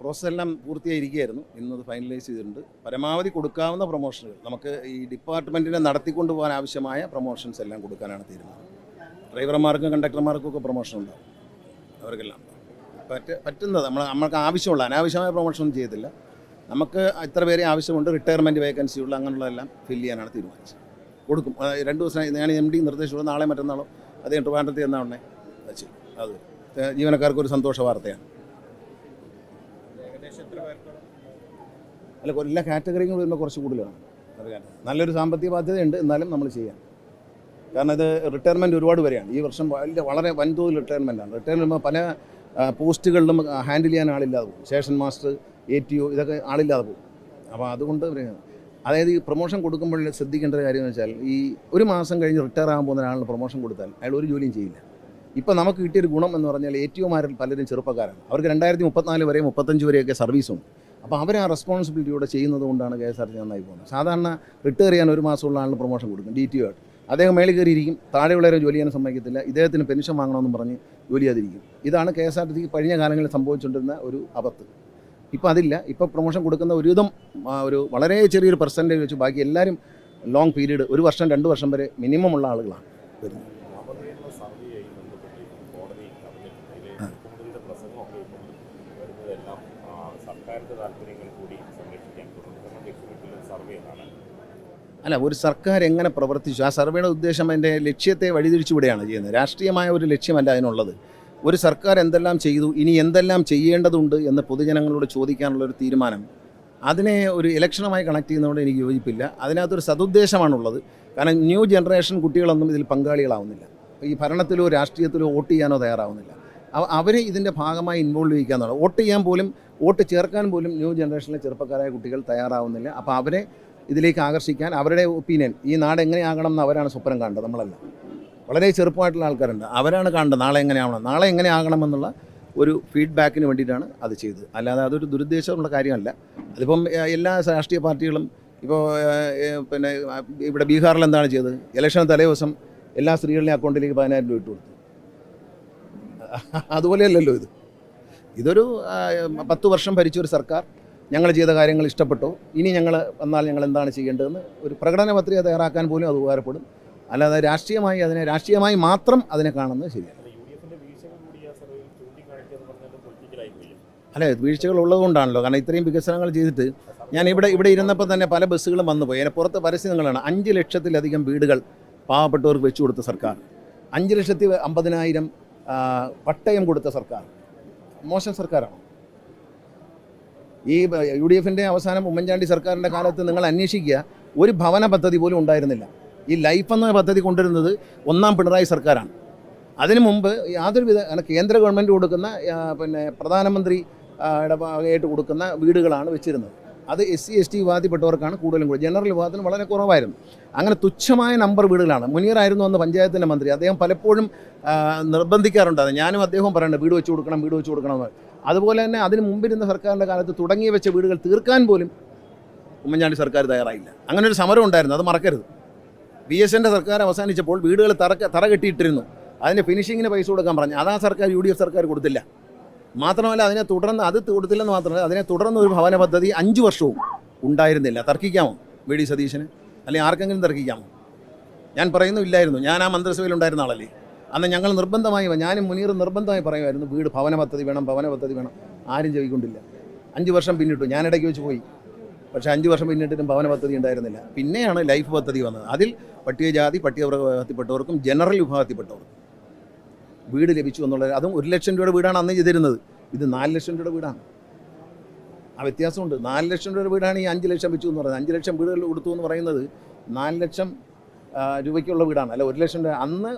Process എല്ലാം പൂർത്തിയായിരിക്കുകയായിരുന്നു. ഇന്നത് finalise ചെയ്തിട്ടുണ്ട്. പരമാവധി കൊടുക്കാവുന്ന പ്രൊമോഷനുകൾ നമുക്ക് ഈ ഡിപ്പാർട്ട്മെൻറ്റിനെ നടത്തിക്കൊണ്ടു പോകാൻ ആവശ്യമായ പ്രൊമോഷൻസ് എല്ലാം കൊടുക്കാനാണ് തീരുമാനം. ഡ്രൈവർമാർക്കും കണ്ടക്ടർമാർക്കും ഒക്കെ പ്രൊമോഷൻ ഉണ്ടാകും. അവർക്കെല്ലാം പറ്റുന്നത് നമ്മൾക്ക് ആവശ്യമുള്ള അനാവശ്യമായ പ്രൊമോഷൻ ഒന്നും ചെയ്തില്ല. നമുക്ക് ഇത്ര പേരെ ആവശ്യമുണ്ട്, റിട്ടയർമെൻറ്റ് വേക്കൻസിയുള്ള അങ്ങനെയുള്ളതെല്ലാം ഫില്ല് ചെയ്യാനാണ് തീരുമാനിച്ചത്. കൊടുക്കും. 2 ദിവസം ഞാൻ MD നിർദ്ദേശിച്ചുള്ള നാളെ മറ്റന്നാളോ അതേ ട്രിവാൻഡ്രത്തിൽ എന്നാണ് വെച്ച് അത് ജീവനക്കാർക്ക് ഒരു സന്തോഷ വാർത്തയാണ്. അല്ല, എല്ലാ കാറ്റഗറിയും വരുമ്പോൾ കുറച്ച് കൂടുതലാണ്. അറിയാൻ നല്ലൊരു സാമ്പത്തിക ബാധ്യതയുണ്ട്, എന്നാലും നമ്മൾ ചെയ്യാം. കാരണം ഇത് റിട്ടയർമെൻറ്റ് ഒരുപാട് വരെയാണ് ഈ വർഷം. വളരെ വൻതോതിൽ റിട്ടയർമെൻറ്റാണ്. റിട്ടയർമെൻറ്റ് പല പോസ്റ്റുകളിലും ഹാൻഡിൽ ചെയ്യാൻ ആളില്ലാതെ പോകും. സ്റ്റേഷൻ മാസ്റ്റർ, ATO ഇതൊക്കെ ആളില്ലാതെ പോകും. അപ്പോൾ അതുകൊണ്ട് അതായത് ഈ പ്രൊമോഷൻ കൊടുക്കുമ്പോൾ ശ്രദ്ധിക്കേണ്ട ഒരു കാര്യം എന്ന് വെച്ചാൽ, ഈ ഒരു മാസം കഴിഞ്ഞ് റിട്ടയർ ആകാൻ പോകുന്ന ഒരാളിന് പ്രൊമോഷൻ കൊടുത്താൽ അയാൾ ഒരു ജോലിയും ചെയ്യില്ല. ഇപ്പോൾ നമുക്ക് കിട്ടിയൊരു ഗുണം എന്ന് പറഞ്ഞാൽ ATOമാരിൽ പലരും ചെറുപ്പക്കാരാണ്. അവർക്ക് 2034 വരെ 35 വരെയൊക്കെ സർവീസുണ്ട്. അപ്പോൾ അവർ ആ റെസ്പോൺസിബിലിറ്റിയോടെ ചെയ്യുന്നത് കൊണ്ടാണ് KSRTC നന്നായി പോകുന്നത്. സാധാരണ റിട്ടയർ ചെയ്യാൻ ഒരു മാസമുള്ള ആളിന് പ്രൊമോഷൻ കൊടുക്കും. DTO ആയിട്ട് അദ്ദേഹം മേളിൽ കയറിയിരിക്കും, താഴെയുള്ളവരെ ജോലി ചെയ്യാൻ സമ്മതിക്കത്തില്ല. ഇദ്ദേഹത്തിന് പെൻഷൻ വാങ്ങണമെന്ന് പറഞ്ഞ് ജോലി ചെയ്യാതിരിക്കും. ഇതാണ് KSRTC കഴിഞ്ഞ കാലങ്ങളിൽ സംഭവിച്ചുകൊണ്ടിരുന്ന ഒരു അബദ്ധം. ഇപ്പോൾ അതില്ല. ഇപ്പോൾ പ്രൊമോഷൻ കൊടുക്കുന്ന ഒരുവിധം ഒരു വളരെ ചെറിയൊരു പെർസെൻറ്റേജ് വെച്ച് ബാക്കി എല്ലാവരും ലോങ് പീരീഡ് 1 വർഷം 2 വർഷം വരെ മിനിമം ഉള്ള ആളുകളാണ് വരുന്നത്. അല്ല, ഒരു സർക്കാർ എങ്ങനെ പ്രവർത്തിച്ചു, ആ സർവേയുടെ ഉദ്ദേശം അതിൻ്റെ ലക്ഷ്യത്തെ വഴിതിരിച്ചുവിടുകയാണ് ചെയ്യുന്നത്. രാഷ്ട്രീയമായ ഒരു ലക്ഷ്യമല്ല അതിനുള്ളത്. ഒരു സർക്കാർ എന്തെല്ലാം ചെയ്തു, ഇനി എന്തെല്ലാം ചെയ്യേണ്ടതുണ്ട് എന്ന് പൊതുജനങ്ങളോട് ചോദിക്കാനുള്ളൊരു തീരുമാനം, അതിനെ ഒരു ഇലക്ഷനുമായി കണക്ട് ചെയ്യുന്നതുകൊണ്ട് എനിക്ക് യോജിപ്പില്ല. അതിനകത്തൊരു സതുദ്ദേശമാണുള്ളത്. കാരണം ന്യൂ ജനറേഷൻ കുട്ടികളൊന്നും ഇതിൽ പങ്കാളികളാവുന്നില്ല. ഈ ഭരണത്തിലോ രാഷ്ട്രീയത്തിലോ വോട്ട് ചെയ്യാനോ തയ്യാറാവുന്നില്ല. അവരെ ഇതിൻ്റെ ഭാഗമായി ഇൻവോൾവ് ചെയ്യിക്കാന്നുള്ളത്. വോട്ട് ചെയ്യാൻ പോലും, വോട്ട് ചേർക്കാൻ പോലും ന്യൂ ജനറേഷനിലെ ചെറുപ്പക്കാരായ കുട്ടികൾ തയ്യാറാവുന്നില്ല. അപ്പോൾ അവരെ ഇതിലേക്ക് ആകർഷിക്കാൻ, അവരുടെ ഒപ്പീനിയൻ, ഈ നാട് എങ്ങനെയാകണം എന്ന് അവരാണ് സ്വപ്നം കാണേണ്ടത്. നമ്മളല്ല, വളരെ ചെറുപ്പമായിട്ടുള്ള ആൾക്കാരുണ്ട്, അവരാണ് കാണേണ്ടത് നാളെ എങ്ങനെയാവണം, നാളെ എങ്ങനെ ആകണമെന്നുള്ള ഒരു ഫീഡ്ബാക്കിന് വേണ്ടിയിട്ടാണ് അത് ചെയ്തത്. അല്ലാതെ അതൊരു ദുരുദ്ദേശമുള്ള കാര്യമല്ല. അതിപ്പം എല്ലാ രാഷ്ട്രീയ പാർട്ടികളും ഇപ്പോൾ പിന്നെ ഇവിടെ ബീഹാറിൽ എന്താണ് ചെയ്തത്, ഇലക്ഷൻ തലേ ദിവസം എല്ലാ സ്ത്രീകളുടെയും അക്കൗണ്ടിലേക്ക് 10,000 രൂപ ഇട്ട് കൊടുത്തു. അതുപോലെയല്ലല്ലോ ഇത്. ഇതൊരു 10 വർഷം ഭരിച്ചൊരു സർക്കാർ, ഞങ്ങൾ ചെയ്ത കാര്യങ്ങൾ ഇഷ്ടപ്പെട്ടോ, ഇനി ഞങ്ങൾ വന്നാൽ ഞങ്ങൾ എന്താണ് ചെയ്യേണ്ടതെന്ന് ഒരു പ്രകടന പത്രിക തയ്യാറാക്കാൻ പോലും അത് ഉപകാരപ്പെടും. അല്ലാതെ രാഷ്ട്രീയമായി മാത്രം അതിനെ കാണുന്നത് ശരിയല്ല. അല്ലേ, വീഴ്ചകൾ ഉള്ളതുകൊണ്ടാണല്ലോ. കാരണം ഇത്രയും വികസനങ്ങൾ ചെയ്തിട്ട് ഞാൻ ഇവിടെ ഇരുന്നപ്പോൾ തന്നെ പല ബസ്സുകളും വന്നു പോയി. അതിന് പുറത്ത് പരസ്യങ്ങളാണ്. 5 ലക്ഷത്തിലധികം വീടുകൾ പാവപ്പെട്ടവർക്ക് വെച്ചു കൊടുത്ത സർക്കാർ, 5,50,000 പട്ടയം കൊടുത്ത സർക്കാർ. മോശം സർക്കാരാണ്. ഈ UDFൻ്റെ അവസാനം ഉമ്മൻചാണ്ടി സർക്കാരിൻ്റെ കാലത്ത് നിങ്ങൾ അന്വേഷിക്കുക, ഒരു ഭവന പദ്ധതി പോലും ഉണ്ടായിരുന്നില്ല. ഈ ലൈഫ് എന്ന പദ്ധതി കൊണ്ടുവരുന്നത് 1ാം പിണറായി സർക്കാരാണ്. അതിനു മുമ്പ് യാതൊരുവിധ കേന്ദ്ര ഗവൺമെൻറ് കൊടുക്കുന്ന പിന്നെ പ്രധാനമന്ത്രി ആയിട്ട് കൊടുക്കുന്ന വീടുകളാണ് വെച്ചിരുന്നത്. അത് SC ST വിഭാഗത്തിൽപ്പെട്ടവർക്കാണ് കൂടുതലും കൂടി. ജനറൽ വിഭാഗത്തിന് വളരെ കുറവായിരുന്നു. അങ്ങനെ തുച്ഛമായ നമ്പർ വീടുകളാണ്. മുനീറായിരുന്നു അന്ന് പഞ്ചായത്തിൻ്റെ മന്ത്രി. അദ്ദേഹം പലപ്പോഴും നിർബന്ധിക്കാറുണ്ട്. ഞാനും അദ്ദേഹവും പറയുന്നുണ്ട് വീട് വെച്ച് കൊടുക്കണമെന്ന്. അതുപോലെ തന്നെ അതിന് മുമ്പിരുന്ന സർക്കാരിൻ്റെ കാലത്ത് തുടങ്ങി വെച്ച വീടുകൾ തീർക്കാൻ പോലും ഉമ്മൻചാണ്ടി സർക്കാർ തയ്യാറായില്ല. അങ്ങനെ ഒരു സമരം ഉണ്ടായിരുന്നു, അത് മറക്കരുത്. VSൻ്റെ സർക്കാർ അവസാനിച്ചപ്പോൾ വീടുകൾ തറ കെട്ടിയിട്ടിരുന്നു. അതിന് ഫിനിഷിങ്ങിന് പൈസ കൊടുക്കാൻ പറഞ്ഞു. അതാ സർക്കാർ UDF സർക്കാർ കൊടുത്തില്ല. മാത്രമല്ല അതിനെ തുടർന്ന് അത് കൊടുത്തില്ലെന്ന് മാത്രമല്ല, അതിനെ തുടർന്ന് ഒരു ഭവന പദ്ധതി 5 വർഷവും ഉണ്ടായിരുന്നില്ല. തർക്കിക്കാമോ VD സതീശന്? അല്ലെങ്കിൽ ആർക്കെങ്കിലും തർക്കിക്കാമോ? ഞാൻ പറയുന്നു ഇല്ലായിരുന്നു. ഞാൻ ആ മന്ത്രിസഭയിൽ ഉണ്ടായിരുന്ന ആളല്ലേ. അന്ന് ഞങ്ങൾ നിർബന്ധമായി, ഞാനും മുനീറും നിർബന്ധമായി പറയുമായിരുന്നു ഭവന പദ്ധതി വേണം. ആരും ചെവിക്കൊണ്ടില്ല. 5 വർഷം പിന്നിട്ടു. ഞാനിടയ്ക്ക് വെച്ച് പോയി. പക്ഷേ 5 വർഷം പിന്നിട്ടിട്ടും ഭവന പദ്ധതി ഉണ്ടായിരുന്നില്ല. പിന്നെയാണ് ലൈഫ് പദ്ധതി വന്നത്. അതിൽ പട്ടികജാതി പട്ടികവർഗ വിഭാഗത്തിൽപ്പെട്ടവർക്കും ജനറൽ വിഭാഗത്തിൽപ്പെട്ടവർക്കും വീട് ലഭിച്ചു എന്നുള്ളത്. അതും 1 ലക്ഷം രൂപയുടെ വീടാണ് അന്ന് ചെയ്തിരുന്നത്. ഇത് 4 ലക്ഷം രൂപയുടെ വീടാണ്. ആ വ്യത്യാസമുണ്ട്. 4 ലക്ഷം രൂപയുടെ വീടാണ് ഈ 5 ലക്ഷം വെച്ചു എന്ന് പറയുന്നത്. 5 ലക്ഷം വീടുകൾ കൊടുത്തു എന്ന് പറയുന്നത് 4 ലക്ഷം രൂപയ്ക്കുള്ള വീടാണ്. അല്ല, 1 ലക്ഷം രൂപ അന്ന്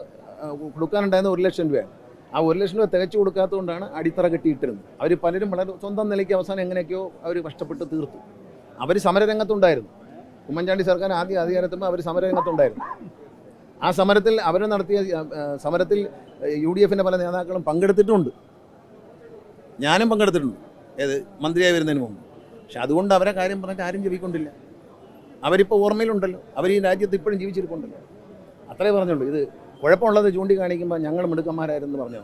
കൊടുക്കാനുണ്ടായിരുന്ന 1 ലക്ഷം രൂപയാണ്. ആ 1 ലക്ഷം രൂപ തികച്ചു കൊടുക്കാത്തതുകൊണ്ടാണ് അടിത്തറ കെട്ടിയിട്ടിരുന്നത്. അവർ പലരും വളരെ സ്വന്തം നിലയ്ക്ക് അവസാനം എങ്ങനെയൊക്കെയോ അവർ കഷ്ടപ്പെട്ട് തീർത്തു. അവർ സമരരംഗത്തുണ്ടായിരുന്നു. ഉമ്മൻചാണ്ടി സർക്കാർ ആദ്യം അധികാരത്തുമ്പോൾ അവർ സമരരംഗത്തുണ്ടായിരുന്നു. ആ സമരത്തിൽ അവർ നടത്തിയ സമരത്തിൽ UDFൻ്റെ പല നേതാക്കളും പങ്കെടുത്തിട്ടുണ്ട്. ഞാനും പങ്കെടുത്തിട്ടുണ്ട്, മന്ത്രിയായി വരുന്നതിന് മുമ്പ്. പക്ഷെ അതുകൊണ്ട് അവരെ കാര്യം പറഞ്ഞിട്ട് ആരും ചെവിക്കൊണ്ടില്ല. അവരിപ്പോൾ ഓർമ്മയിലുണ്ടല്ലോ, അവർ ഈ രാജ്യത്ത് ഇപ്പോഴും ജീവിച്ചിരിപ്പുണ്ടല്ലോ. അത്രേ പറഞ്ഞുള്ളൂ. ഇത് കുഴപ്പമുള്ളത് ചൂണ്ടിക്കാണിക്കുമ്പോൾ ഞങ്ങൾ മിടുക്കന്മാരായിരുന്നു പറഞ്ഞു.